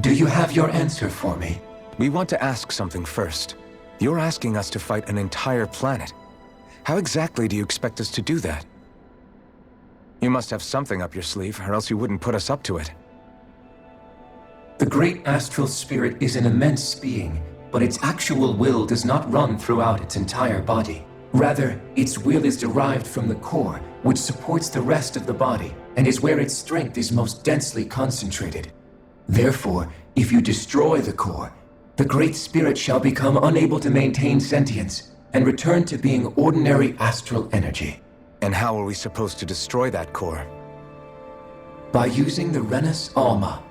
Do you have your answer for me? We want to ask something first. You're asking us to fight an entire planet. How exactly do you expect us to do that? You must have something up your sleeve, or else you wouldn't put us up to it. The great astral spirit is an immense being, but its actual will does not run throughout its entire body. Rather, its will is derived from the core, which supports the rest of the body, and is where its strength is most densely concentrated. Therefore, if you destroy the core, the Great Spirit shall become unable to maintain sentience, and return to being ordinary astral energy. And how are we supposed to destroy that core? By using the Renus Alma.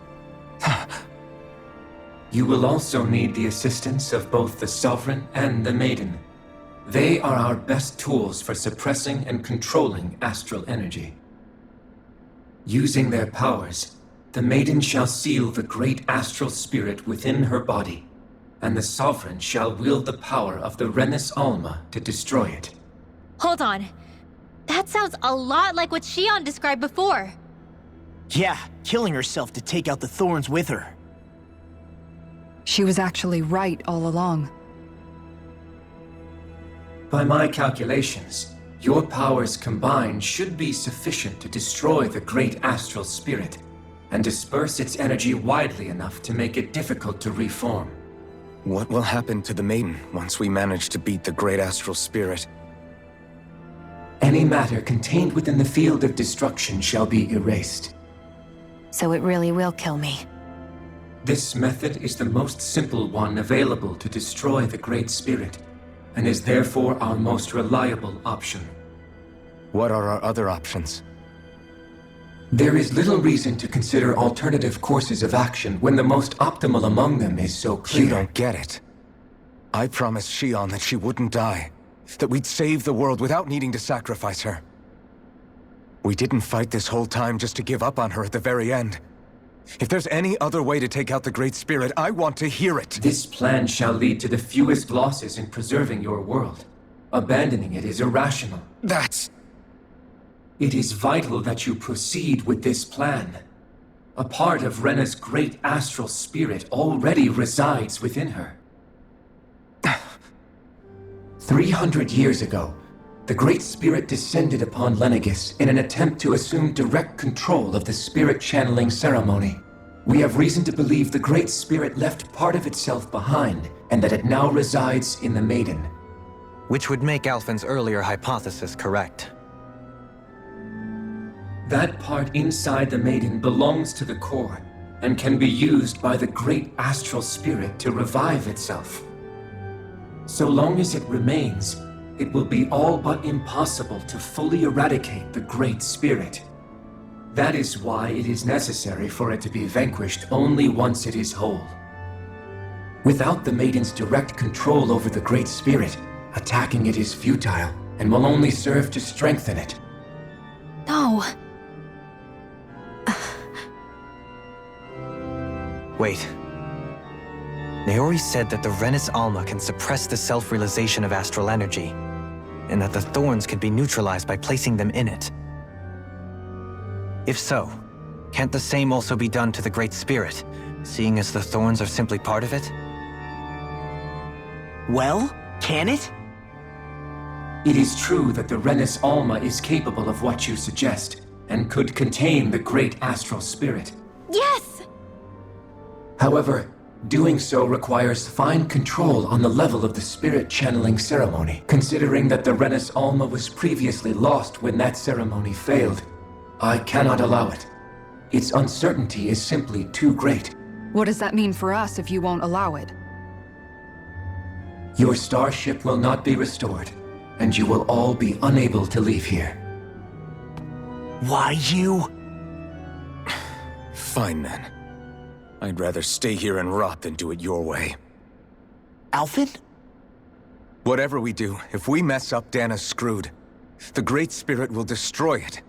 You will also need the assistance of both the Sovereign and the Maiden. They are our best tools for suppressing and controlling astral energy. Using their powers, the Maiden shall seal the great astral spirit within her body, and the Sovereign shall wield the power of the Renus Alma to destroy it. Hold on. That sounds a lot like what Xion described before. Yeah, killing herself to take out the thorns with her. She was actually right all along. By my calculations, your powers combined should be sufficient to destroy the great astral spirit, and disperse its energy widely enough to make it difficult to reform. What will happen to the Maiden once we manage to beat the great astral spirit? Any matter contained within the field of destruction shall be erased. So it really will kill me. This method is the most simple one available to destroy the Great Spirit, and is therefore our most reliable option. What are our other options? There is little reason to consider alternative courses of action when the most optimal among them is so clear. You don't get it. I promised Xion that she wouldn't die, that we'd save the world without needing to sacrifice her. We didn't fight this whole time just to give up on her at the very end. If there's any other way to take out the Great Spirit, I want to hear it. This plan shall lead to the fewest losses in preserving your world. Abandoning it is irrational. That's... It is vital that you proceed with this plan. A part of Rena's great astral spirit already resides within her. 300 years ago, the Great Spirit descended upon Lenegis in an attempt to assume direct control of the spirit channeling ceremony. We have reason to believe the Great Spirit left part of itself behind, and that it now resides in the Maiden. Which would make Alphen's earlier hypothesis correct. That part inside the Maiden belongs to the core, and can be used by the great astral spirit to revive itself. So long as it remains, it will be all but impossible to fully eradicate the Great Spirit. That is why it is necessary for it to be vanquished only once it is whole. Without the Maiden's direct control over the Great Spirit, attacking it is futile, and will only serve to strengthen it. No. Wait. Naori said that the Renus Alma can suppress the self-realization of astral energy, and that the thorns can be neutralized by placing them in it. If so, can't the same also be done to the Great Spirit, seeing as the thorns are simply part of it? Well, can it? It is true that the Renus Alma is capable of what you suggest, and could contain the great astral spirit. Yes! However, doing so requires fine control on the level of the spirit channeling ceremony, considering that the Renus Alma was previously lost when that ceremony failed. I cannot allow it. Its uncertainty is simply too great. What does that mean for us if you won't allow it? Your starship will not be restored, and you will all be unable to leave here. Why you? Fine then. I'd rather stay here and rot than do it your way. Alphen? Whatever we do, if we mess up, Dana's screwed. The Great Spirit will destroy it.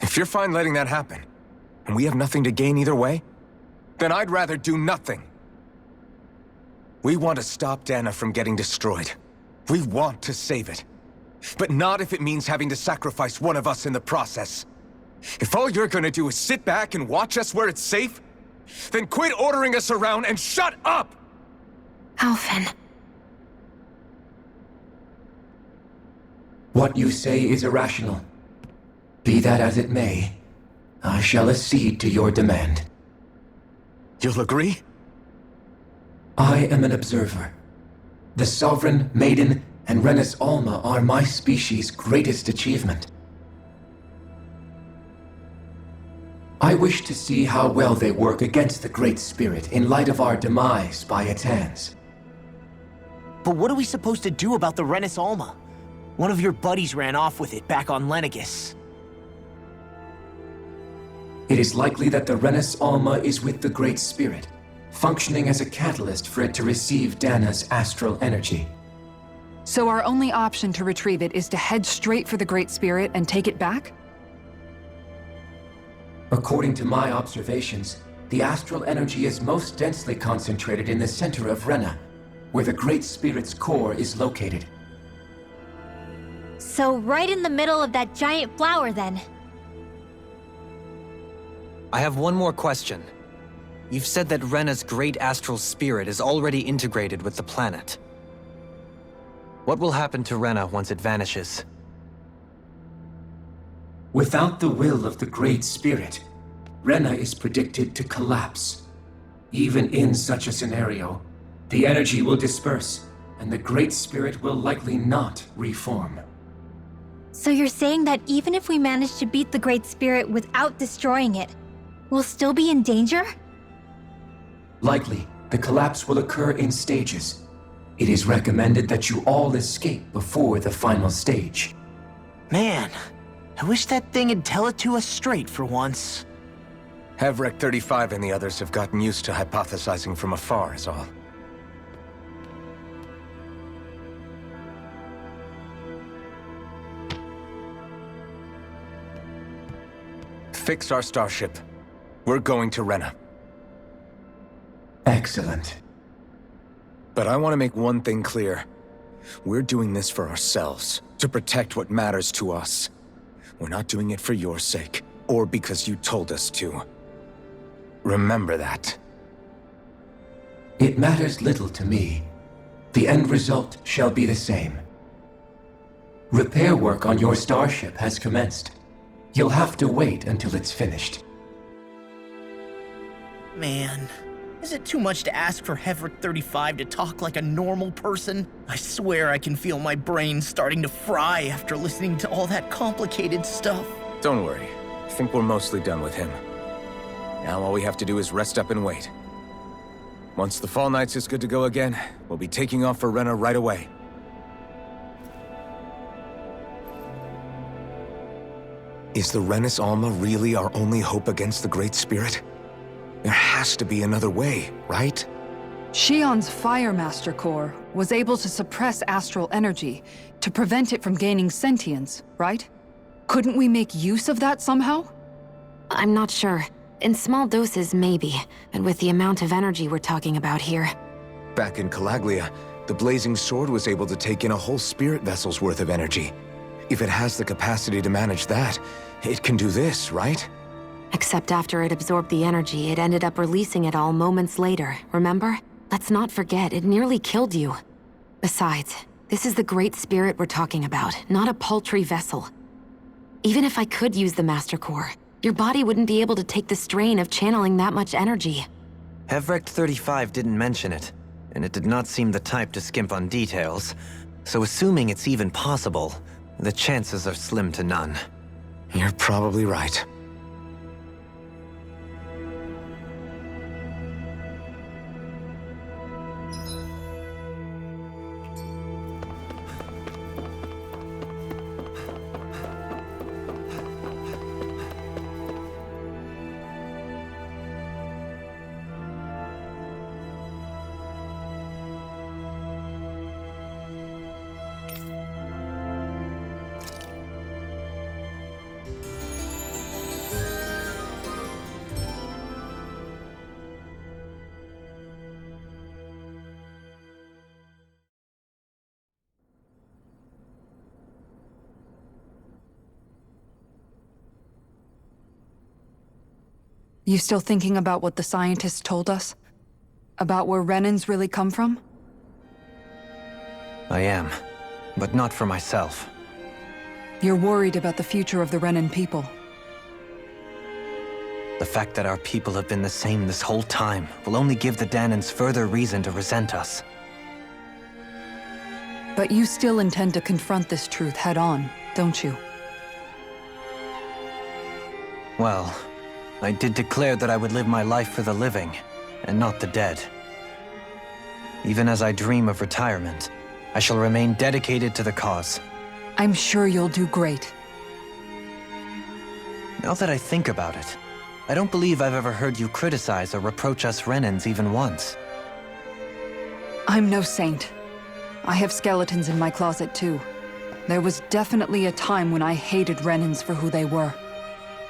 If you're fine letting that happen, and we have nothing to gain either way, then I'd rather do nothing. We want to stop Dana from getting destroyed. We want to save it. But not if it means having to sacrifice one of us in the process. If all you're gonna do is sit back and watch us where it's safe, Then quit ordering us around and shut up! Alphen. What you say is irrational. Be that as it may, I shall accede to your demand. You'll agree? I am an observer. The Sovereign, Maiden, and Renis Alma are my species' greatest achievement. I wish to see how well they work against the Great Spirit in light of our demise by its hands. But what are we supposed to do about the Renis Alma? One of your buddies ran off with it back on Lenegis. It is likely that the Renis Alma is with the Great Spirit, functioning as a catalyst for it to receive Dana's astral energy. So our only option to retrieve it is to head straight for the Great Spirit and take it back? According to my observations, the astral energy is most densely concentrated in the center of Rena, where the Great Spirit's core is located. So right in the middle of that giant flower, then. I have one more question. You've said that Rena's great astral spirit is already integrated with the planet. What will happen to Rena once it vanishes? Without the will of the Great Spirit, Rena is predicted to collapse. Even in such a scenario, the energy will disperse, and the Great Spirit will likely not reform. So you're saying that even if we manage to beat the Great Spirit without destroying it, we'll still be in danger? Likely, the collapse will occur in stages. It is recommended that you all escape before the final stage. Man, I wish that thing would tell it to us straight for once. Hevrek 35 and the others have gotten used to hypothesizing from afar is all. Fix our starship. We're going to Rena. Excellent. But I want to make one thing clear. We're doing this for ourselves, to protect what matters to us. We're not doing it for your sake, or because you told us to. Remember that. It matters little to me. The end result shall be the same. Repair work on your starship has commenced. You'll have to wait until it's finished. Man, is it too much to ask for Hevrek 35 to talk like a normal person? I swear I can feel my brain starting to fry after listening to all that complicated stuff. Don't worry. I think we're mostly done with him. Now all we have to do is rest up and wait. Once the Fall Knights is good to go again, we'll be taking off for Rena right away. Is the Renis Alma really our only hope against the Great Spirit? There has to be another way, right? Shion's Fire Master Core was able to suppress astral energy to prevent it from gaining sentience, right? Couldn't we make use of that somehow? I'm not sure. In small doses, maybe. And with the amount of energy we're talking about here. Back in Calaglia, the Blazing Sword was able to take in a whole spirit vessel's worth of energy. If it has the capacity to manage that, it can do this, right? Except after it absorbed the energy, it ended up releasing it all moments later, remember? Let's not forget, it nearly killed you. Besides, this is the Great Spirit we're talking about, not a paltry vessel. Even if I could use the Master Core, your body wouldn't be able to take the strain of channeling that much energy. Hevrek 35 didn't mention it, and it did not seem the type to skimp on details. So assuming it's even possible, the chances are slim to none. You're probably right. You still thinking about what the scientists told us? About where Renans really come from? I am, but not for myself. You're worried about the future of the Renan people. The fact that our people have been the same this whole time will only give the Dahnans further reason to resent us. But you still intend to confront this truth head-on, don't you? Well, I did declare that I would live my life for the living, and not the dead. Even as I dream of retirement, I shall remain dedicated to the cause. I'm sure you'll do great. Now that I think about it, I don't believe I've ever heard you criticize or reproach us Renans even once. I'm no saint. I have skeletons in my closet too. There was definitely a time when I hated Renans for who they were.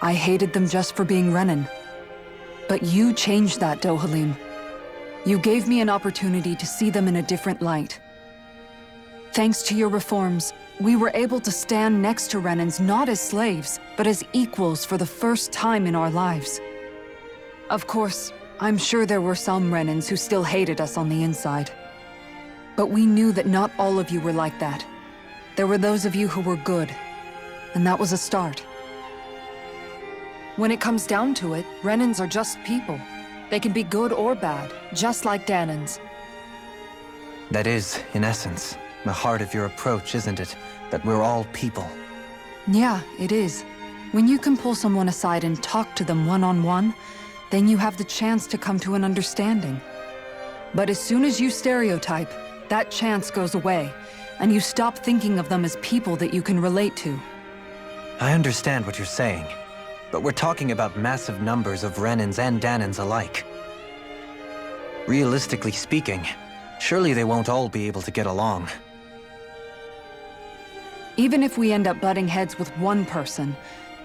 I hated them just for being Renan. But you changed that, Dohalim. You gave me an opportunity to see them in a different light. Thanks to your reforms, we were able to stand next to Renans not as slaves, but as equals for the first time in our lives. Of course, I'm sure there were some Renans who still hated us on the inside. But we knew that not all of you were like that. There were those of you who were good, and that was a start. When it comes down to it, Renans are just people. They can be good or bad, just like Dahnans. That is, in essence, the heart of your approach, isn't it? That we're all people. Yeah, it is. When you can pull someone aside and talk to them one-on-one, then you have the chance to come to an understanding. But as soon as you stereotype, that chance goes away, and you stop thinking of them as people that you can relate to. I understand what you're saying, but we're talking about massive numbers of Renans and Dahnans alike. Realistically speaking, surely they won't all be able to get along. Even if we end up butting heads with one person,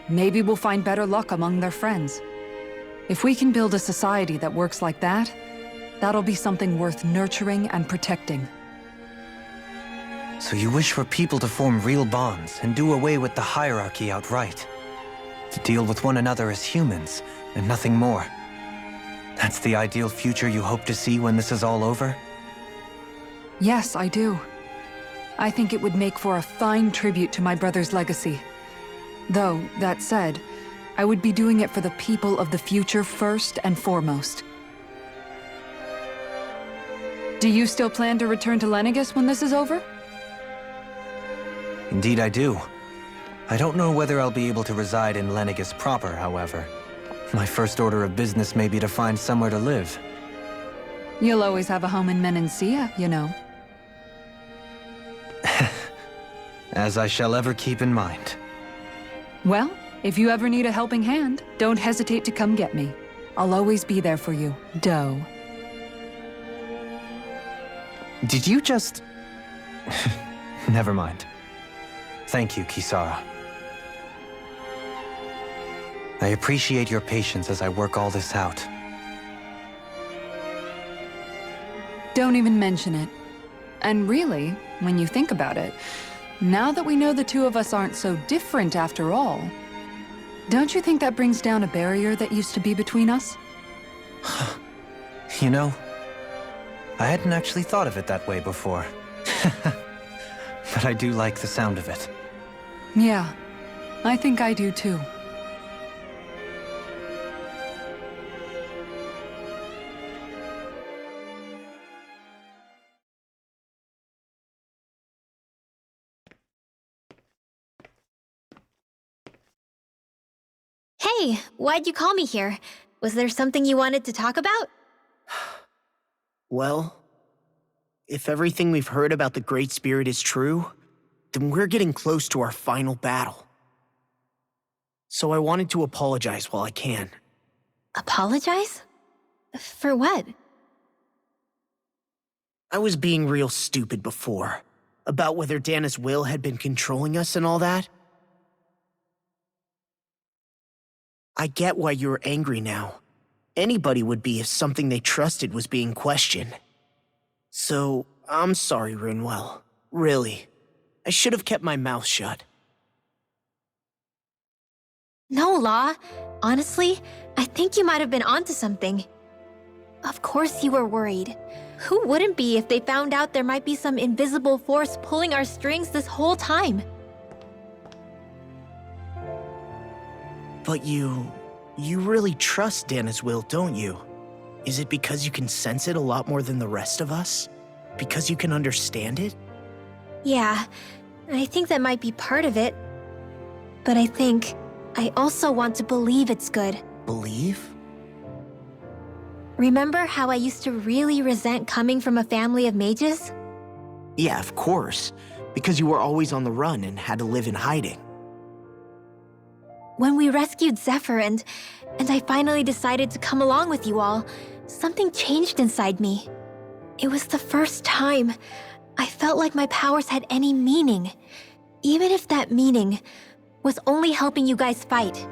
maybe we'll find better luck among their friends. If we can build a society that works like that, that'll be something worth nurturing and protecting. So you wish for people to form real bonds and do away with the hierarchy outright? To deal with one another as humans, and nothing more? That's the ideal future you hope to see when this is all over? Yes, I do. I think it would make for a fine tribute to my brother's legacy. Though, that said, I would be doing it for the people of the future first and foremost. Do you still plan to return to Lenegis when this is over? Indeed I do. I don't know whether I'll be able to reside in Lenegis proper, however. My first order of business may be to find somewhere to live. You'll always have a home in Menancia, you know. As I shall ever keep in mind. Well, if you ever need a helping hand, don't hesitate to come get me. I'll always be there for you, Doe. Did you just... Never mind. Thank you, Kisara. I appreciate your patience as I work all this out. Don't even mention it. And really, when you think about it, now that we know the two of us aren't so different after all, don't you think that brings down a barrier that used to be between us? You know, I hadn't actually thought of it that way before. But I do like the sound of it. Yeah, I think I do too. Hey, why'd you call me here? Was there something you wanted to talk about? Well, if everything we've heard about the Great Spirit is true, then we're getting close to our final battle. So I wanted to apologize while I can. Apologize? For what? I was being real stupid before, about whether Dana's will had been controlling us and all that. I get why you're angry now. Anybody would be if something they trusted was being questioned. So, I'm sorry, Rinwell. Really. I should have kept my mouth shut. No, Law. Honestly, I think you might have been onto something. Of course you were worried. Who wouldn't be if they found out there might be some invisible force pulling our strings this whole time? But you really trust Dana's will, don't you? Is it because you can sense it a lot more than the rest of us? Because you can understand it? Yeah, I think that might be part of it. But I think I also want to believe it's good. Believe? Remember how I used to really resent coming from a family of mages? Yeah, of course. Because you were always on the run and had to live in hiding. When we rescued Zephyr and I finally decided to come along with you all, something changed inside me. It was the first time I felt like my powers had any meaning, even if that meaning was only helping you guys fight.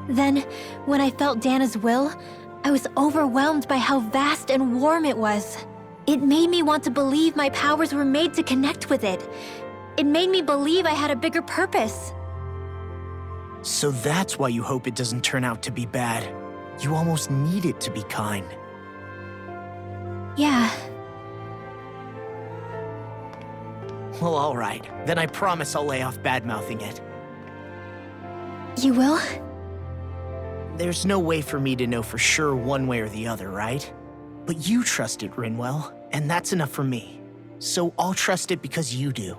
Then, when I felt Dana's will, I was overwhelmed by how vast and warm it was. It made me want to believe my powers were made to connect with it. It made me believe I had a bigger purpose. So that's why you hope it doesn't turn out to be bad. You almost need it to be kind. Yeah. Well, alright. Then I promise I'll lay off bad-mouthing it. You will? There's no way for me to know for sure one way or the other, right? But you trust it, Rinwell, and that's enough for me. So I'll trust it because you do.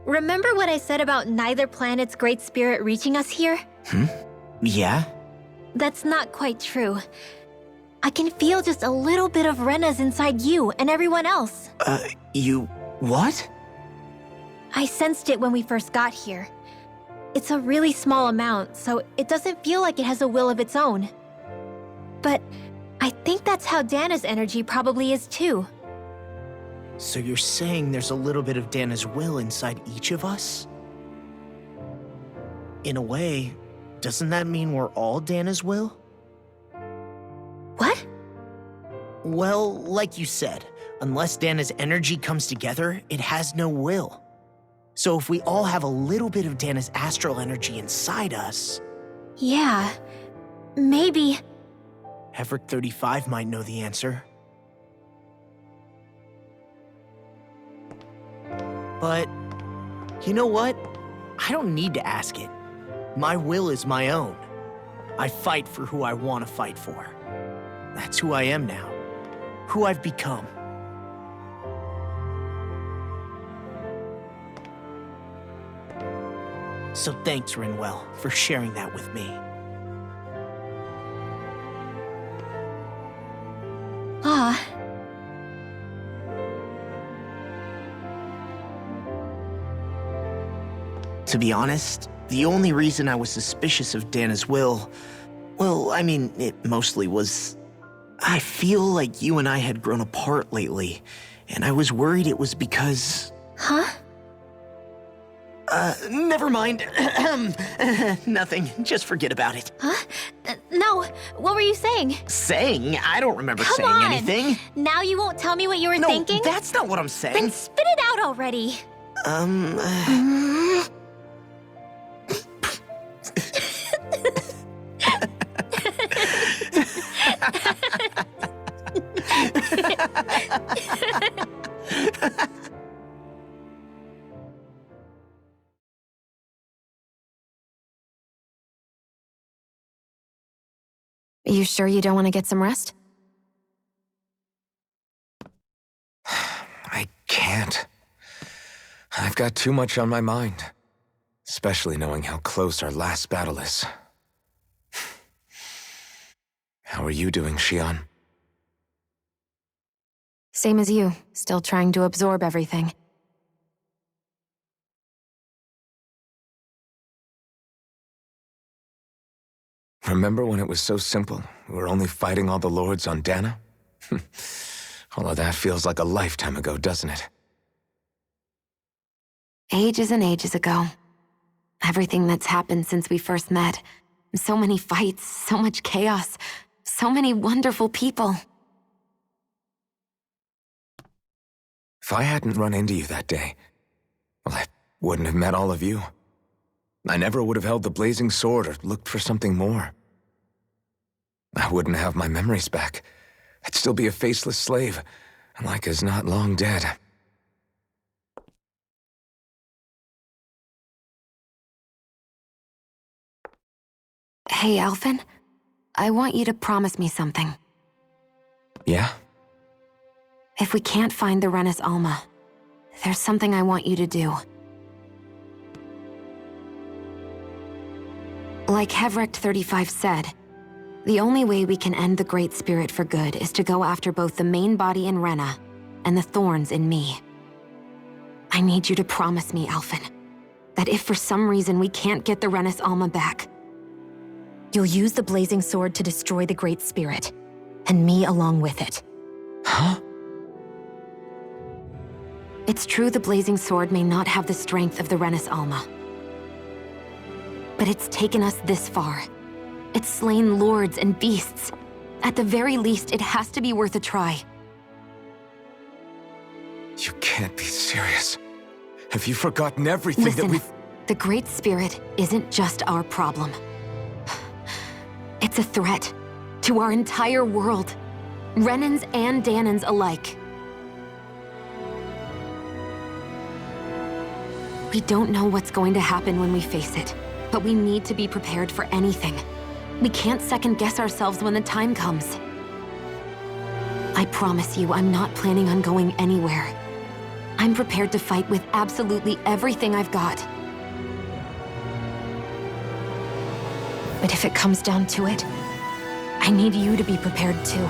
Remember what I said about neither planet's great spirit reaching us here? Yeah? That's not quite true. I can feel just a little bit of Rena's inside you and everyone else. You... what? I sensed it when we first got here. It's a really small amount, so it doesn't feel like it has a will of its own. But I think that's how Dana's energy probably is too. So you're saying there's a little bit of Dana's will inside each of us? In a way, doesn't that mean we're all Dana's will? What? Well, like you said, unless Dana's energy comes together, it has no will. So if we all have a little bit of Dana's astral energy inside us... Yeah, maybe... Hefert 35 might know the answer. But, you know what? I don't need to ask it. My will is my own. I fight for who I want to fight for. That's who I am now. Who I've become. So thanks, Rinwell, for sharing that with me. Ah. To be honest, the only reason I was suspicious of Dana's will, well, I mean, it mostly was... I feel like you and I had grown apart lately, and I was worried it was because... Huh? Never mind. Nothing. Just forget about it. Huh? No, what were you saying? Saying? I don't remember Come saying on. anything. Now you won't tell me what you were No, thinking? that's not what I'm saying. Then spit it out already. Are you sure you don't want to get some rest? I can't. I've got too much on my mind. Especially knowing how close our last battle is. How are you doing, Xion? Same as you, still trying to absorb everything. Remember when it was so simple? We were only fighting all the lords on Dana? All of that feels like a lifetime ago, doesn't it? Ages and ages ago. Everything that's happened since we first met. So many fights, so much chaos, so many wonderful people. If I hadn't run into you that day, well, I wouldn't have met all of you. I never would have held the blazing sword or looked for something more. I wouldn't have my memories back. I'd still be a faceless slave, like as not long dead. Hey, Alphen. I want you to promise me something. Yeah? If we can't find the Renis Alma, there's something I want you to do. Like Hevrecht 35 said, the only way we can end the Great Spirit for good is to go after both the main body in Rena and the thorns in me. I need you to promise me, Alphen, that if for some reason we can't get the Renis Alma back, you'll use the blazing sword to destroy the Great Spirit, and me along with it. Huh? It's true the blazing sword may not have the strength of the Renis Alma. But it's taken us this far. It's slain lords and beasts. At the very least, it has to be worth a try. You can't be serious. Have you forgotten everything Listen, that we've... the Great Spirit isn't just our problem. It's a threat to our entire world. Renans and Dahnans alike. We don't know what's going to happen when we face it, but we need to be prepared for anything. We can't second-guess ourselves when the time comes. I promise you, I'm not planning on going anywhere. I'm prepared to fight with absolutely everything I've got. But if it comes down to it, I need you to be prepared too.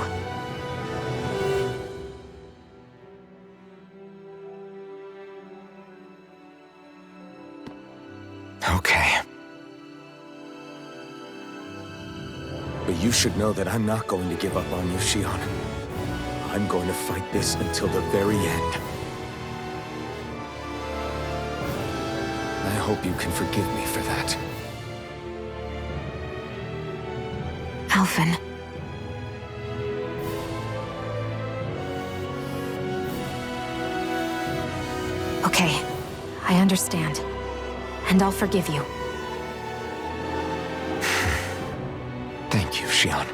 Okay. But you should know that I'm not going to give up on you, Shionne. I'm going to fight this until the very end. I hope you can forgive me for that. Alphen. Okay, I understand. And I'll forgive you. Thank you, Shionne.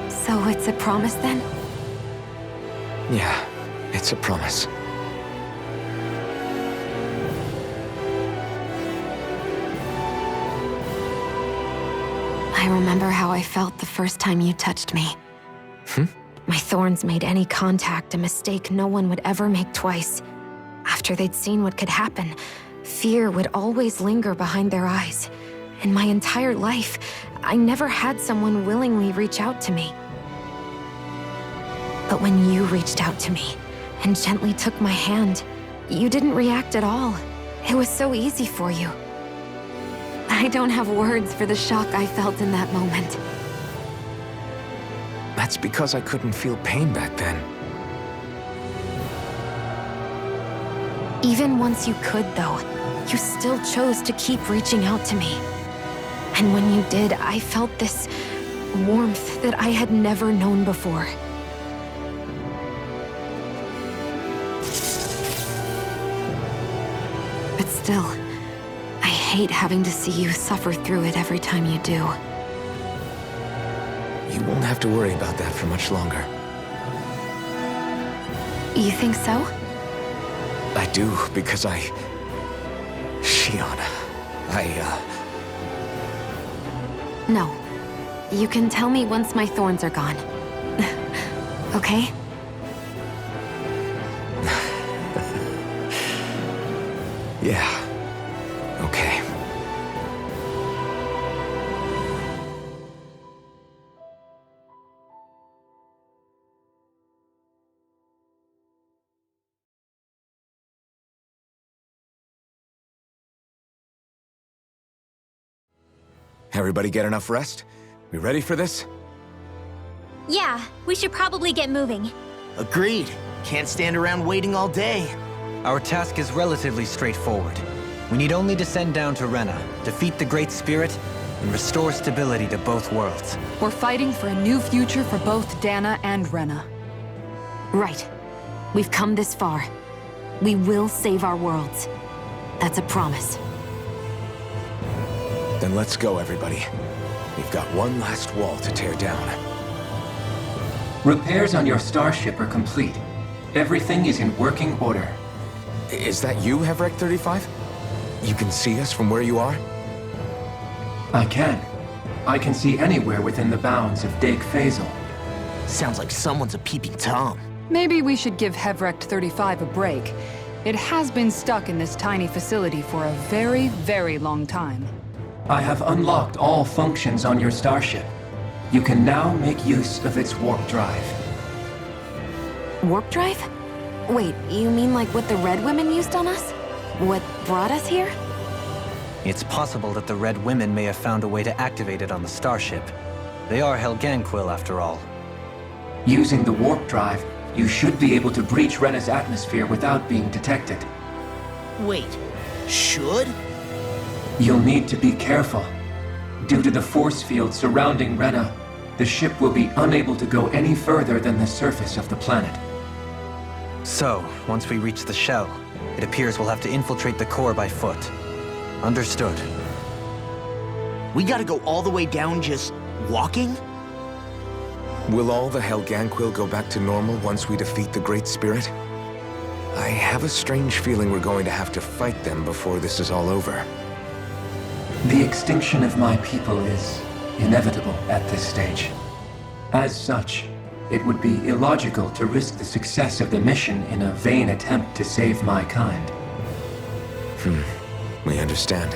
So it's a promise then? Yeah, it's a promise. I remember how I felt the first time you touched me. My thorns made any contact a mistake no one would ever make twice. After they'd seen what could happen, fear would always linger behind their eyes. In my entire life, I never had someone willingly reach out to me. But when you reached out to me and gently took my hand, you didn't react at all. It was so easy for you. I don't have words for the shock I felt in that moment. That's because I couldn't feel pain back then. Even once you could, though, you still chose to keep reaching out to me. And when you did, I felt this warmth that I had never known before. But still, I hate having to see you suffer through it every time you do. You won't have to worry about that for much longer. You think so? I do, because Shionne, No. You can tell me once my thorns are gone. Okay? Yeah. Okay. Everybody get enough rest? We ready for this? Yeah, we should probably get moving. Agreed. Can't stand around waiting all day. Our task is relatively straightforward. We need only descend down to Rena, defeat the Great Spirit, and restore stability to both worlds. We're fighting for a new future for both Dana and Rena. Right. We've come this far. We will save our worlds. That's a promise. Then let's go, everybody. We've got one last wall to tear down. Repairs on your starship are complete. Everything is in working order. Is that you, Hevrek 35? You can see us from where you are? I can. I can see anywhere within the bounds of Dake Faisal. Sounds like someone's a peeping Tom. Maybe we should give Hevrekt 35 a break. It has been stuck in this tiny facility for a very, very long time. I have unlocked all functions on your starship. You can now make use of its warp drive. Warp drive? Wait, you mean like what the Red Women used on us? What brought us here? It's possible that the Red Women may have found a way to activate it on the starship. They are Helganquil, after all. Using the warp drive, you should be able to breach Rena's atmosphere without being detected. Wait, should? You'll need to be careful. Due to the force field surrounding Rena, the ship will be unable to go any further than the surface of the planet. So, once we reach the shell, it appears we'll have to infiltrate the core by foot. Understood. We gotta go all the way down just walking? Will all the Helganquil go back to normal once we defeat the Great Spirit? I have a strange feeling we're going to have to fight them before this is all over. The extinction of my people is inevitable at this stage. As such, it would be illogical to risk the success of the mission in a vain attempt to save my kind. We understand.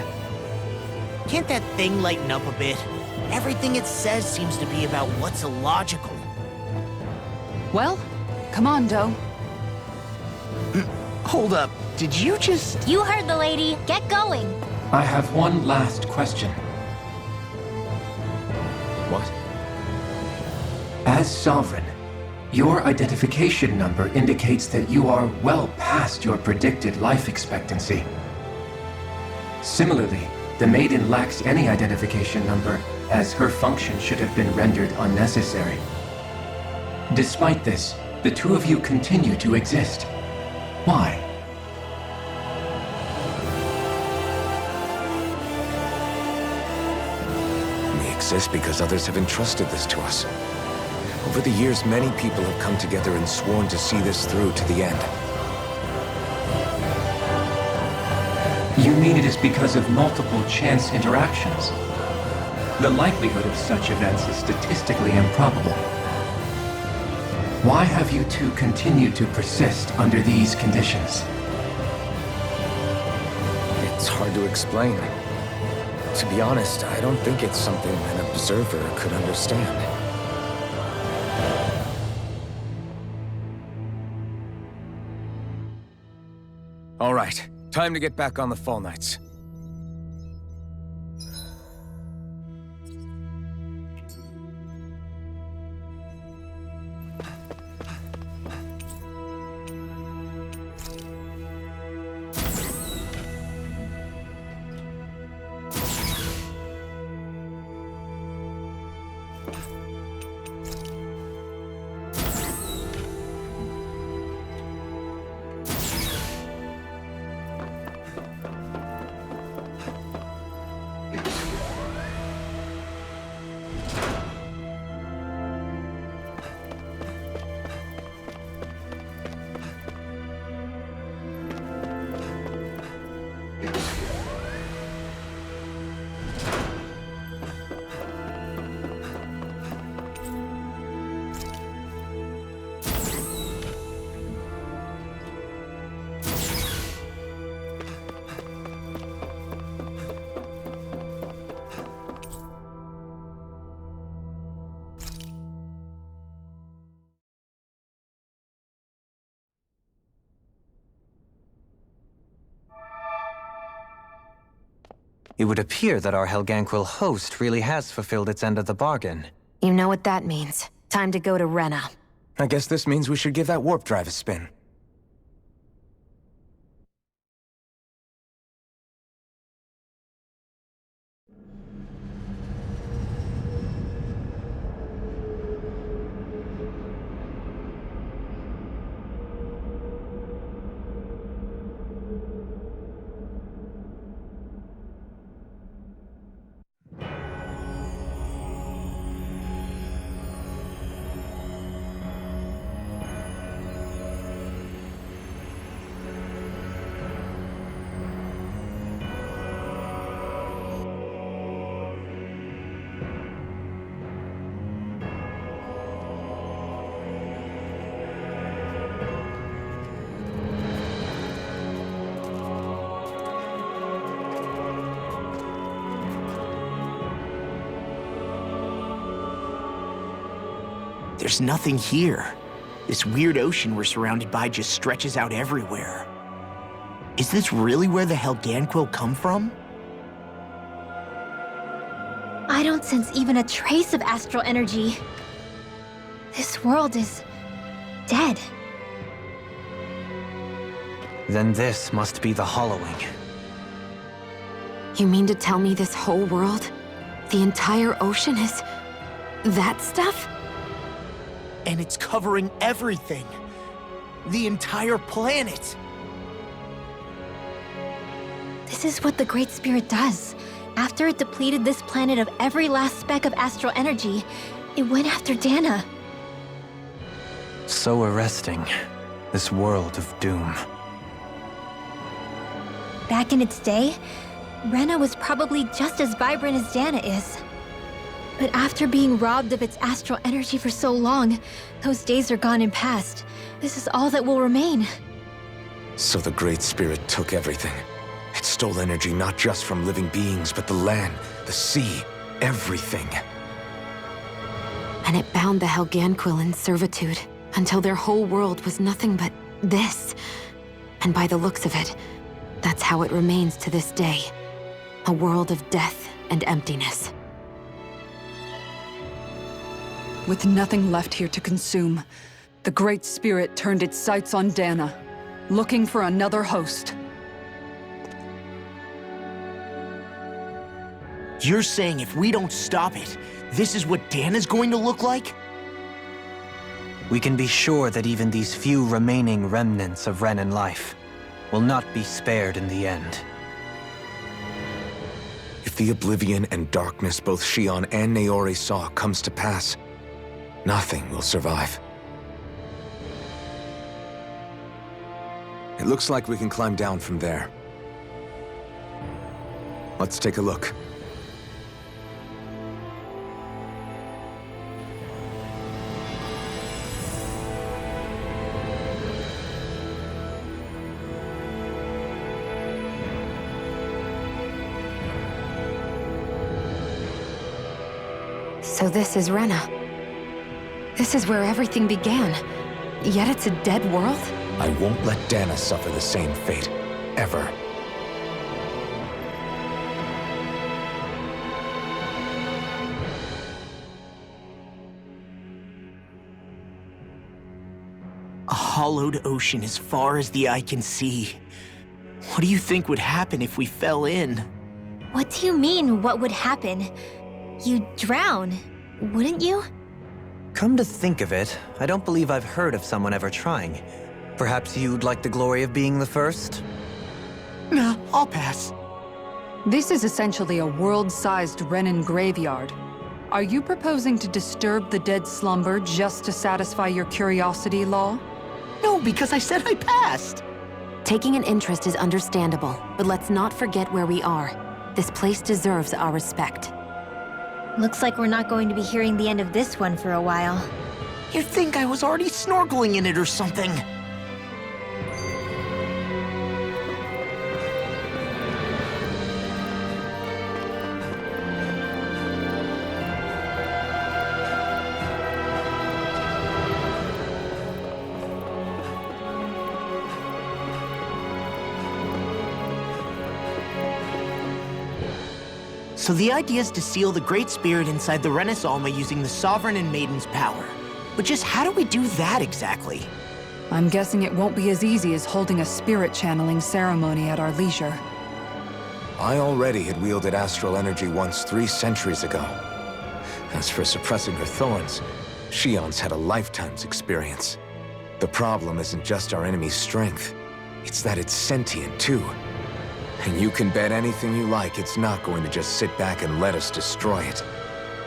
Can't that thing lighten up a bit? Everything it says seems to be about what's illogical. Well, come on, Doe. Hold up, did you just... You heard the lady. Get going. I have one last question. What? As Sovereign, your identification number indicates that you are well past your predicted life expectancy. Similarly, the Maiden lacks any identification number, as her function should have been rendered unnecessary. Despite this, the two of you continue to exist. Why? We exist because others have entrusted this to us. Over the years, many people have come together and sworn to see this through to the end. You mean it is because of multiple chance interactions? The likelihood of such events is statistically improbable. Why have you two continued to persist under these conditions? It's hard to explain. To be honest, I don't think it's something an observer could understand. All right, time to get back on the Fall Knights. It would appear that our Helganquil host really has fulfilled its end of the bargain. You know what that means. Time to go to Rena. I guess this means we should give that warp drive a spin. there's nothing here. This weird ocean we're surrounded by just stretches out everywhere. Is this really where the Helganquil come from? I don't sense even a trace of astral energy. This world is dead. Then this must be the Hollowing. You mean to tell me this whole world, the entire ocean is that stuff? And it's covering everything. The entire planet. This is what the Great Spirit does. After it depleted this planet of every last speck of astral energy, it went after Dana. So arresting. This world of doom. Back in its day, Rena was probably just as vibrant as Dana is. But after being robbed of its astral energy for so long, those days are gone and past. This is all that will remain. So the Great Spirit took everything. It stole energy not just from living beings, but the land, the sea, everything. And it bound the Helganquil in servitude until their whole world was nothing but this. And by the looks of it, that's how it remains to this day. A world of death and emptiness. With nothing left here to consume, the Great Spirit turned its sights on Dana, looking for another host. You're saying if we don't stop it, this is what Dana's going to look like? We can be sure that even these few remaining remnants of Renan life will not be spared in the end. If the oblivion and darkness both Shion and Naori saw comes to pass, nothing will survive. It looks like we can climb down from there. Let's take a look. So this is Rena. This is where everything began. Yet it's a dead world? I won't let Dana suffer the same fate, ever. A hollowed ocean as far as the eye can see. What do you think would happen if we fell in? What do you mean, what would happen? You'd drown, wouldn't you? Come to think of it, I don't believe I've heard of someone ever trying. Perhaps you'd like the glory of being the first? Nah, I'll pass. This is essentially a world-sized Renan graveyard. Are you proposing to disturb the dead slumber just to satisfy your curiosity, Law? No, because I said I passed. Taking an interest is understandable, but let's not forget where we are. This place deserves our respect. Looks like we're not going to be hearing the end of this one for a while. You'd think I was already snorkeling in it or something. So the idea is to seal the Great Spirit inside the Renis Alma using the Sovereign and Maiden's power. But just how do we do that exactly? I'm guessing it won't be as easy as holding a spirit channeling ceremony at our leisure. I already had wielded astral energy once 3 centuries ago. As for suppressing her thorns, Shion's had a lifetime's experience. The problem isn't just our enemy's strength, it's that it's sentient too. And you can bet anything you like it's not going to just sit back and let us destroy it.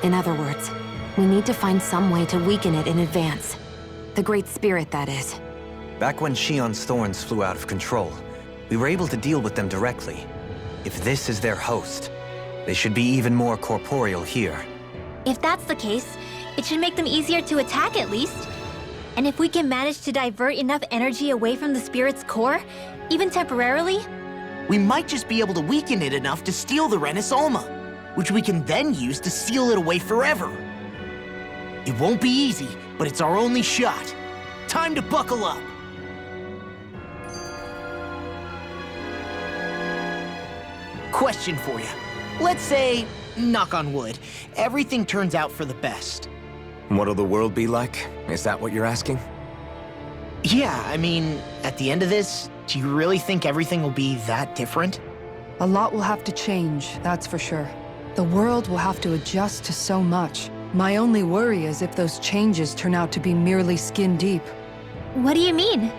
In other words, we need to find some way to weaken it in advance. The Great Spirit, that is. Back when Shion's thorns flew out of control, we were able to deal with them directly. If this is their host, they should be even more corporeal here. If that's the case, it should make them easier to attack at least. And if we can manage to divert enough energy away from the spirit's core, even temporarily, We might just be able to weaken it enough to steal the Renis Alma, which we can then use to seal it away forever. It won't be easy, but it's our only shot. Time to buckle up. Question for you. Let's say, knock on wood, everything turns out for the best. What'll the world be like? Is that what you're asking? Yeah, I mean, at the end of this, do you really think everything will be that different? A lot will have to change, that's for sure. The world will have to adjust to so much. My only worry is if those changes turn out to be merely skin deep. What do you mean?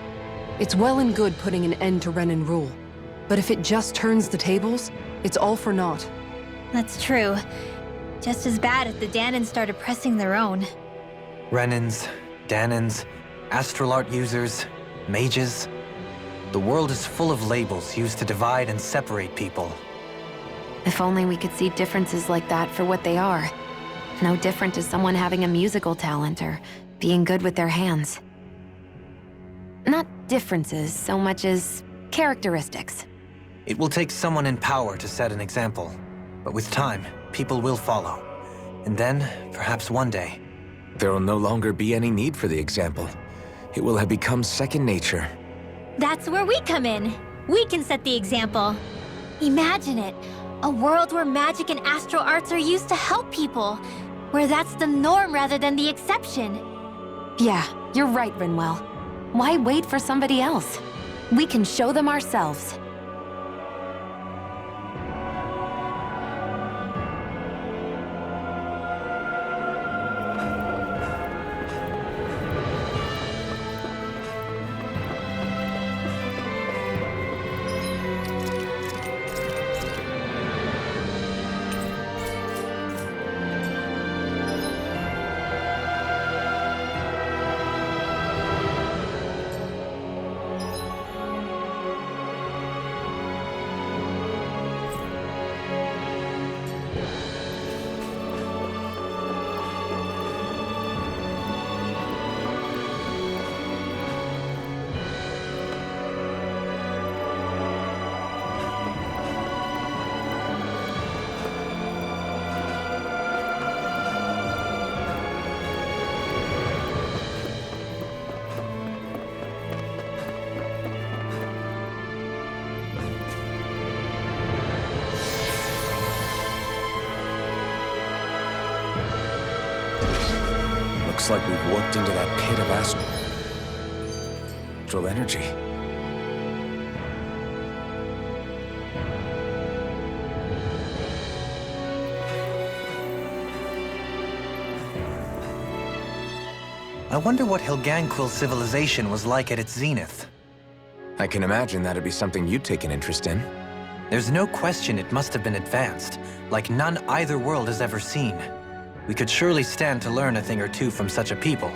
It's well and good putting an end to Renan rule. But if it just turns the tables, it's all for naught. That's true. Just as bad if the Dahnans started pressing their own. Renans, Dahnans, astral art users, mages. The world is full of labels used to divide and separate people. If only we could see differences like that for what they are. No different to someone having a musical talent or being good with their hands. Not differences so much as characteristics. It will take someone in power to set an example. But with time, people will follow. And then, perhaps one day... There will no longer be any need for the example. It will have become second nature. That's where we come in. We can set the example. Imagine it. A world where magic and astral arts are used to help people. Where that's the norm rather than the exception. Yeah, you're right, Rinwell. Why wait for somebody else? We can show them ourselves. Looks like we've warped into that pit of astral energy. I wonder what Hilganquil civilization was like at its zenith. I can imagine that'd be something you'd take an interest in. There's no question it must have been advanced, like none either world has ever seen. We could surely stand to learn a thing or two from such a people.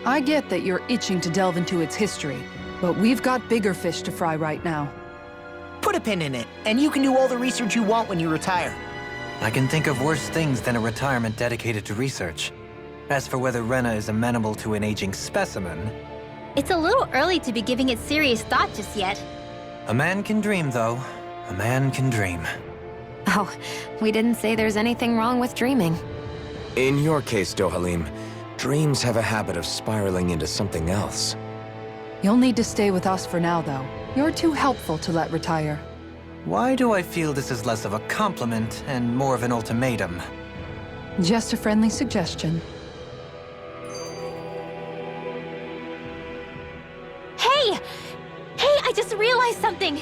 I get that you're itching to delve into its history, but we've got bigger fish to fry right now. Put a pin in it, and you can do all the research you want when you retire. I can think of worse things than a retirement dedicated to research. As for whether Rena is amenable to an aging specimen... It's a little early to be giving it serious thought just yet. A man can dream, though. A man can dream. Oh, we didn't say there's anything wrong with dreaming. In your case, Dohalim, dreams have a habit of spiraling into something else. You'll need to stay with us for now, though. You're too helpful to let retire. Why do I feel this is less of a compliment and more of an ultimatum? Just a friendly suggestion. Hey! Hey, I just realized something!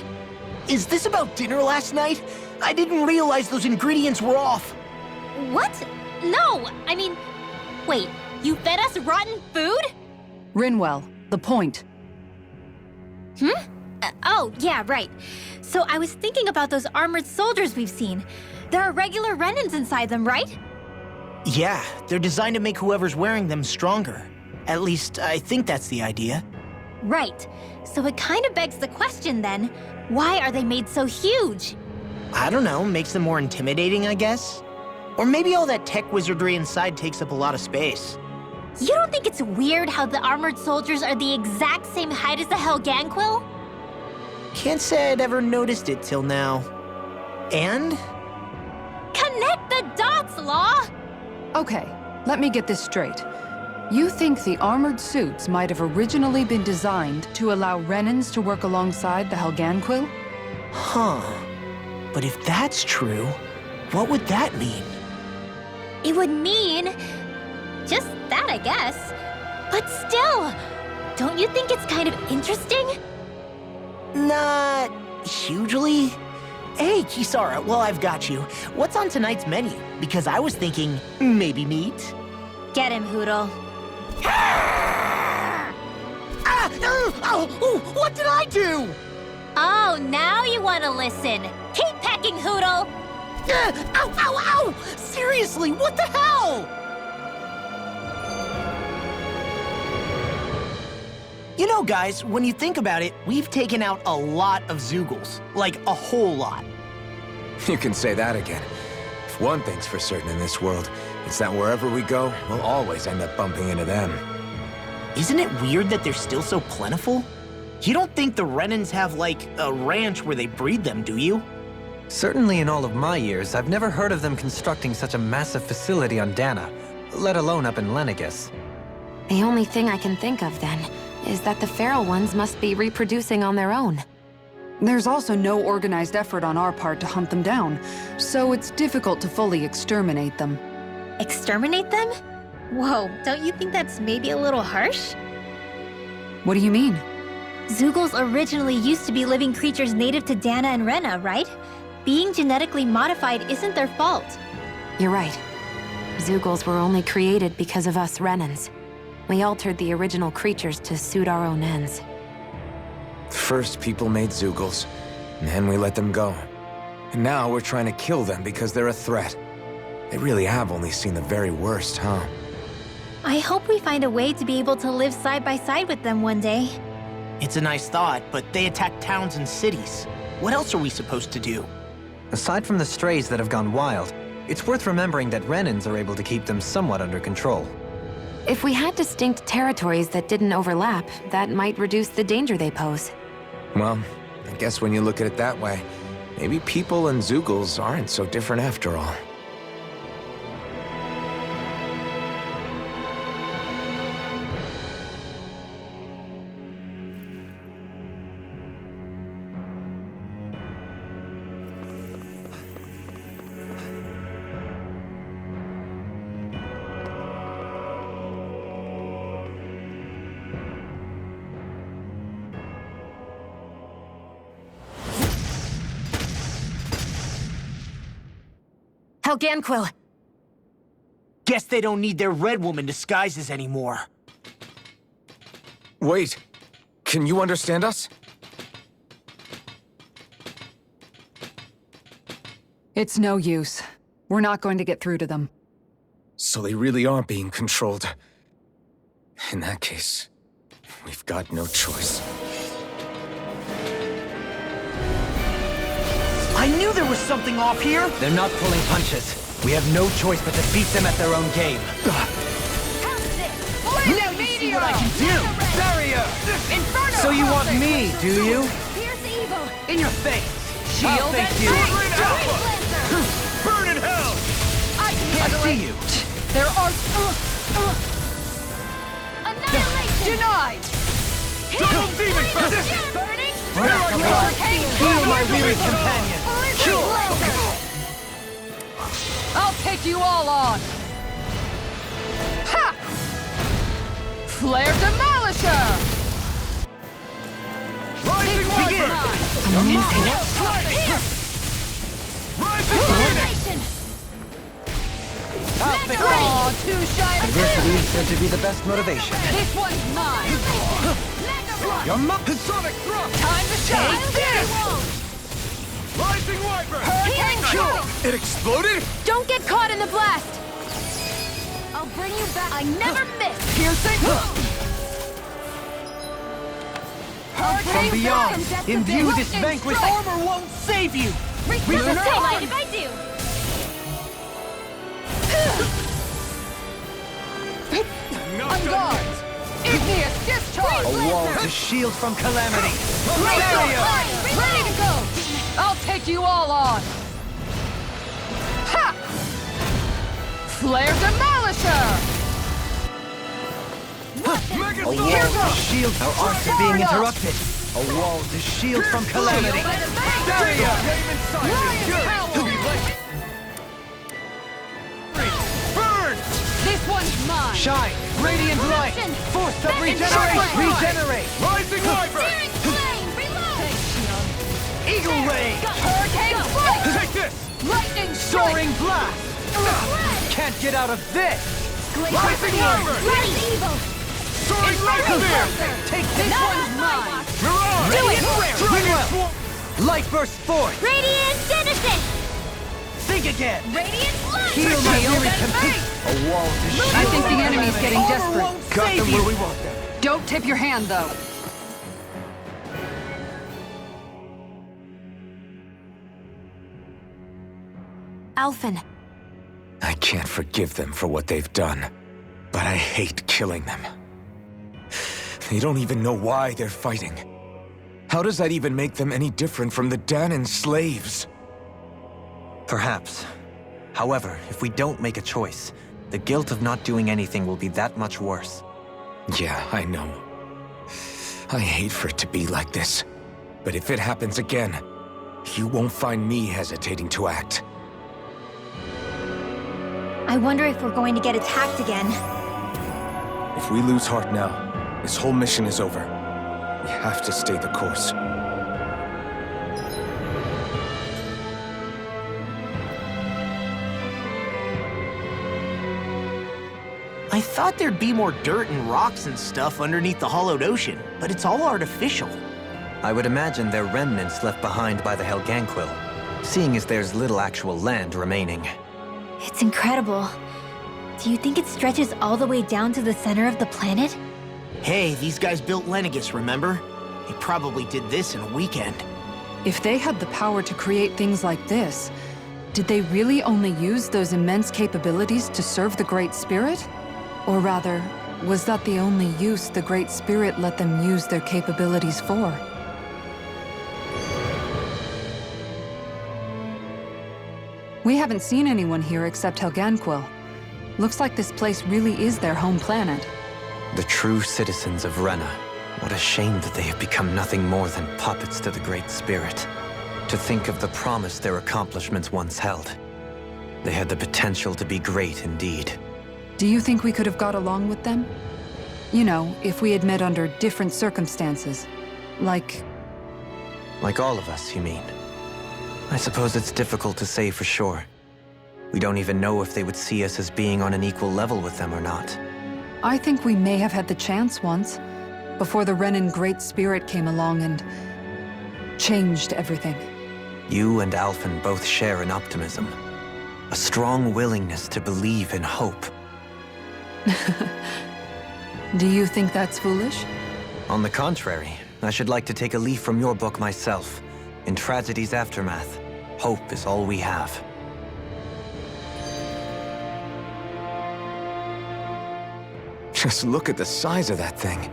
Is this about dinner last night? I didn't realize those ingredients were off. What? No! I mean... Wait, you fed us rotten food? Rinwell, the point. Oh, yeah, right. So I was thinking about those armored soldiers we've seen. There are regular Renans inside them, right? Yeah, they're designed to make whoever's wearing them stronger. At least, I think that's the idea. Right. So it kind of begs the question then, why are they made so huge? I don't know, makes them more intimidating, I guess? Or maybe all that tech wizardry inside takes up a lot of space. You don't think it's weird how the armored soldiers are the exact same height as the Helganquil? Can't say I'd ever noticed it till now. And? Connect the dots, Law! Okay, let me get this straight. You think the armored suits might have originally been designed to allow Renans to work alongside the Helganquil? Huh. But if that's true, what would that mean? It would mean... just that, I guess. But still, don't you think it's kind of interesting? Not hugely. Hey, Kisara, well, I've got you. What's on tonight's menu? Because I was thinking maybe meat. Get him, Hootle. What did I do? Oh, now you want to listen. Keep pecking, Hootle! Ow, ow, ow! Seriously, what the hell? You know, guys, when you think about it, we've taken out a lot of Zeugles. Like, a whole lot. You can say that again. If one thing's for certain in this world, it's that wherever we go, we'll always end up bumping into them. Isn't it weird that they're still so plentiful? You don't think the Renans have, like, a ranch where they breed them, do you? Certainly in all of my years, I've never heard of them constructing such a massive facility on Dana, let alone up in Lenegis. The only thing I can think of, then, is that the feral ones must be reproducing on their own. There's also no organized effort on our part to hunt them down, so it's difficult to fully exterminate them. Exterminate them? Whoa, don't you think that's maybe a little harsh? What do you mean? Zeugles originally used to be living creatures native to Dana and Rena, right? Being genetically modified isn't their fault. You're right. Zeugles were only created because of us Renans. We altered the original creatures to suit our own ends. First, people made Zeugles, and then we let them go. And now we're trying to kill them because they're a threat. They really have only seen the very worst, huh? I hope we find a way to be able to live side by side with them one day. It's a nice thought, but they attack towns and cities. What else are we supposed to do? Aside from the strays that have gone wild, it's worth remembering that Renans are able to keep them somewhat under control. If we had distinct territories that didn't overlap, that might reduce the danger they pose. Well, I guess when you look at it that way, maybe people and Zeugles aren't so different after all. Helganquil! Guess they don't need their Red Woman disguises anymore. Wait, can you understand us? It's no use. We're not going to get through to them. So they really are being controlled. In that case, we've got no choice. I knew there was something off here! They're not pulling punches. We have no choice but to beat them at their own game. Now you see what I can do! Barrier! So you want me, do you? In your face! I'll face you! Burn in hell! I see you! There are... Denied! Double demon fist! Feel my weary companion! I'll take you all on! Ha! Flare Demolisher! Rising Wyvern! I'll fix it! Aw, too shy to Adversity is said to be the best motivation. This one's mine! Your Sonic Thrust! Time to shine! this! Rising Wyvern! Hurricane Kill! It exploded? Don't get caught in the blast! I'll bring you back. I never miss! Piercing! From beyond, imbue this vanquished... Armor won't save you! Mind if I do? On guard! Igneous discharge! A wall to shield from calamity. Ready to go! I'll take you all on! Ha! Flare Demolisher! A wall to shield our arts are being interrupted. A wall to shield from calamity. Burn! This one's mine! Shine! Radiant light! Force of regenerate! Regenerate! Rising Wyvern! Searing flame, reload! Eagle ray! Hurricane strike! Take this! Lightning strike! Soaring blast! Can't get out of this! Rising Wyvern! Ready, evil! Soaring Lightning! Take This this! one's mine! Mirage! Do it! Greenwell! Light burst forth! Radiant Genesis! Think again! Radiant light! Heal my weary compete! A wall to shield. I think the enemy's getting desperate. Got them where we want them. Don't tip your hand, though. Alphen, I can't forgive them for what they've done, but I hate killing them. They don't even know why they're fighting. How does that even make them any different from the Dahnan slaves? Perhaps. However, if we don't make a choice, the guilt of not doing anything will be that much worse. Yeah, I know. I hate for it to be like this. But if it happens again, you won't find me hesitating to act. I wonder if we're going to get attacked again. If we lose heart now, this whole mission is over. We have to stay the course. I thought there'd be more dirt and rocks and stuff underneath the hollowed ocean, but it's all artificial. I would imagine they're remnants left behind by the Helganquil, seeing as there's little actual land remaining. It's incredible. Do you think it stretches all the way down to the center of the planet? Hey, these guys built Lenegus, remember? They probably did this in a weekend. If they had the power to create things like this, did they really only use those immense capabilities to serve the Great Spirit? Or rather, was that the only use the Great Spirit let them use their capabilities for? We haven't seen anyone here except Helganquil. Looks like this place really is their home planet. The true citizens of Rena. What a shame that they have become nothing more than puppets to the Great Spirit. To think of the promise their accomplishments once held. They had the potential to be great indeed. Do you think we could have got along with them? You know, if we had met under different circumstances. Like all of us, you mean? I suppose it's difficult to say for sure. We don't even know if they would see us as being on an equal level with them or not. I think we may have had the chance once, before the Renan Great Spirit came along and changed everything. You and Alphen both share an optimism. A strong willingness to believe in hope. Do you think that's foolish? On the contrary, I should like to take a leaf from your book myself. In tragedy's aftermath, hope is all we have. Just look at the size of that thing.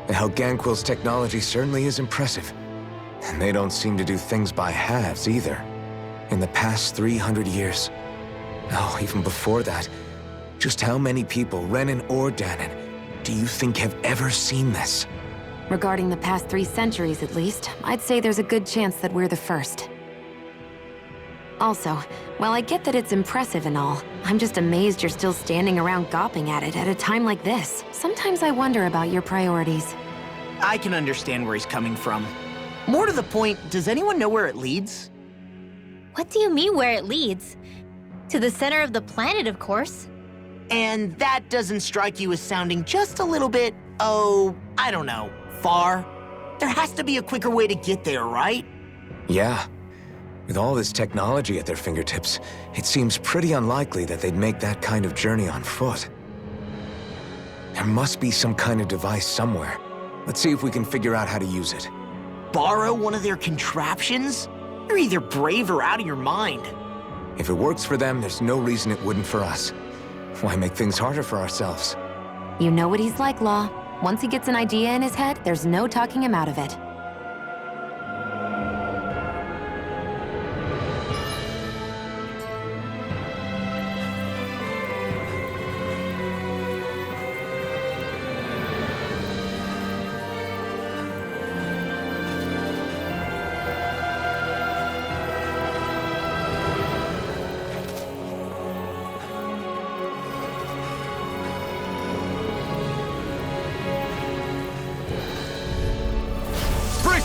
The Helganquil's technology certainly is impressive. And they don't seem to do things by halves either. In the past 300 years. No, even before that. Just how many people, Renan or Dahnan, do you think have ever seen this? regarding the past 3 centuries at least, I'd say there's a good chance that we're the first. Also, while I get that it's impressive and all, I'm just amazed you're still standing around gawping at it at a time like this. Sometimes I wonder about your priorities. I can understand where he's coming from. More to the point, does anyone know where it leads? What do you mean where it leads? To the center of the planet, of course. And that doesn't strike you as sounding just a little bit, oh, I don't know, far? There has to be a quicker way to get there, right? Yeah. With all this technology at their fingertips, it seems pretty unlikely that they'd make that kind of journey on foot. There must be some kind of device somewhere. Let's see if we can figure out how to use it. Borrow one of their contraptions? You're either brave or out of your mind. If it works for them, there's no reason it wouldn't for us. Why make things harder for ourselves? You know what he's like, Law. Once he gets an idea in his head, there's no talking him out of it.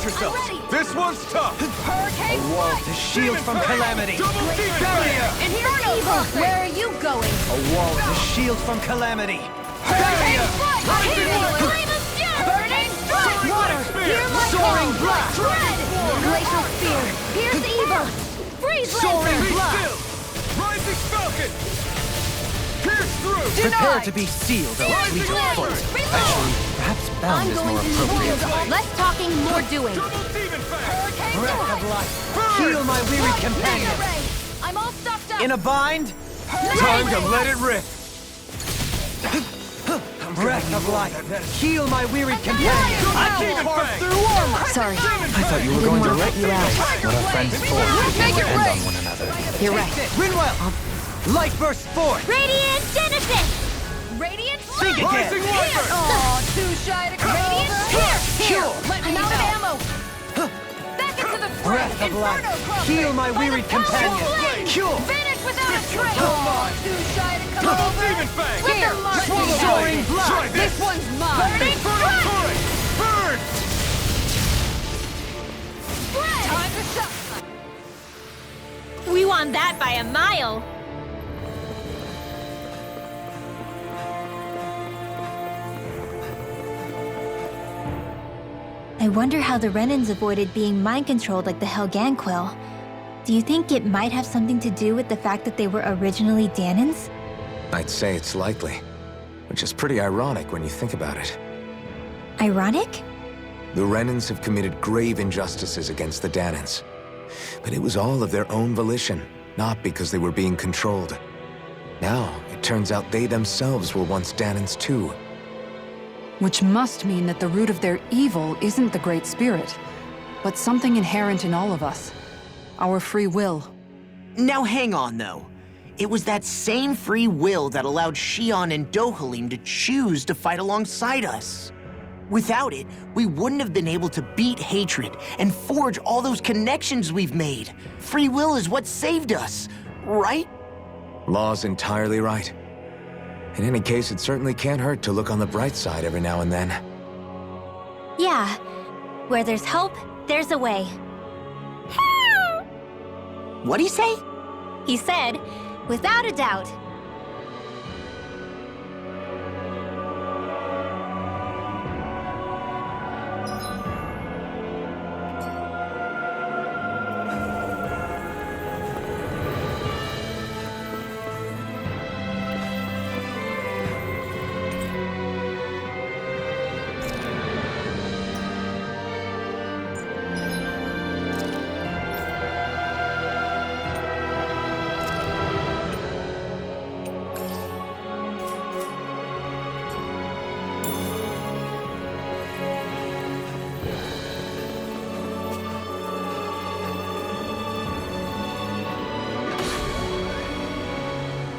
Brace yourself. This one's tough. A wall to shield from calamity. Barrier! Inferno! Where are you going? A wall to shield from calamity. Barrier! Burning strike! Water! Hear my Soaring call! blast! Red! Glacial spear! Here's evil! Freeze Soaring lancer! blast! Rising Falcon! Pierce through! Prepare to be sealed, O fleet of foot. Actually, perhaps bound is more appropriate. Less talking, more doing. Double Demon Fang! Breath of life, heal my weary companion. I'm all stuffed up! In a bind, Time to let it rip! breath of life, heal my weary companion. I can't carve through armor! Sorry. I thought you were going to wanna let let you out. What our friends for Make it depend rain. on one another. You're right. Windwell! Light burst forth! Radiant Genesis! Radiant Think again! Rising Wyvern! Oh, too shy to come Radiant Pierce! Cure! I'm out of ammo! Back into the fray! Breath of life, Crosser! heal my By the wearied power of companion. flame! Cure! Finish without a trace! Oh, too shy to come Double over! Demon Fang! Here! Soaring blast! Try this! one's mine! Burning Inferno Torrent! Burn! Time to shut! We won that by a mile! I wonder how the Renans avoided being mind-controlled like the Helganquil. Do you think it might have something to do with the fact that they were originally Danans? I'd say it's likely, which is pretty ironic when you think about it. Ironic? The Renans have committed grave injustices against the Danans. But it was all of their own volition, not because they were being controlled. Now, it turns out they themselves were once Danans too. Which must mean that the root of their evil isn't the Great Spirit, but something inherent in all of us. Our free will. Now hang on, though. It was that same free will that allowed Xion and Dohalim to choose to fight alongside us. Without it, we wouldn't have been able to beat hatred and forge all those connections we've made. Free will is what saved us, right? Law's entirely right. In any case, it certainly can't hurt to look on the bright side every now and then. Yeah. Where there's hope, there's a way. What'd he say? He said, without a doubt,